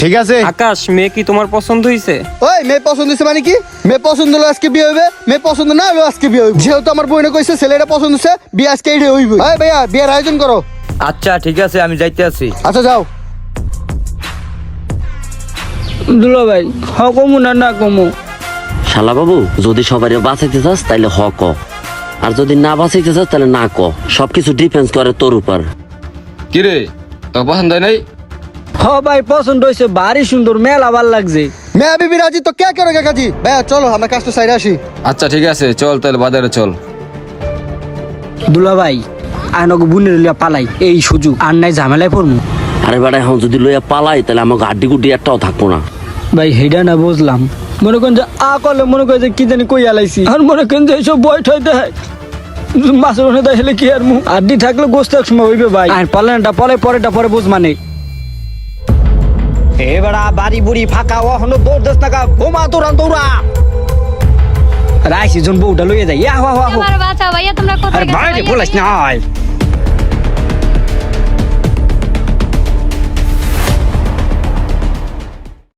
ঠিক আছে। আকাশ, মেয়ে কি তোমার পছন্দ হয়েছে? ওই মেয়ে পছন্দ হয়েছে মানে কি? মেয়ে পছন্দ হলো আজকে বিয়ে হইবে, মেয়ে পছন্দ না হলো আজকে বিয়ে হইবে। যেহেতু আমার বইনে কইছে ছেলেটা পছন্দ হচ্ছে, বিয়ে আজকে এইটা হইবে। এই ভাইয়া বিয়ের আয়োজন করো। আচ্ছা ঠিক আছে, আমি যাইতে আছি। আচ্ছা যাও। দুলা ভাই হ কমু না কমু? শালা বাবু, যদি সবাই বাঁচাইতে চাস তাইলে হ ক, আর যদি না বাঁচাইতে চাস তাহলে না ক। সবকিছু ডিপেন্ড করে তোর উপর। কিরে, তোর পছন্দ হয় নাই? হ ভাই পছন্দ হয়েছে, ভারী সুন্দর, মেলা ভাল লাগছে। মেয়া বিবি রাজি তো কে করেগা কাজী? ভাইয়া চলো আমরা কাজটা সাইডে আসি। আচ্ছা ঠিক আছে, চল তাহলে বাজারে চল। দুলা ভাই আনক বুনের লিয়া পালাই, এই সুযোগ আর নাই ঝামেলায় পড়মু। আরে বেটা, এখন যদি লইয়া পালাই তাহলে আমাকে হাড্ডি গুড্ডি একটাও থাকবো না। ভাই হেডা না বুঝলাম, মনে করেন যে আ করলে মনে করে যে কি জানি কই আলাইছি, আর মনে করেন যে এইসব বয় ঠয় দেয় মাছের মনে দেখলে কি আর মুখ আড্ডি থাকলে গোস্ত এক সময় হইবে ভাই। আর পালেনটা পরে পরেটা পরে বুঝ মানে এবারা বাড়ি বুড়ি ফাঁকা ওহনো দৌড় দেশ টাকা বোমা তোরান দৌড়া রাইছি জন বউটা লইয়ে যাই। আমার বাচ্চা ভাইয়া তোমরা কোথায় আরে ভাই রে বলিস না।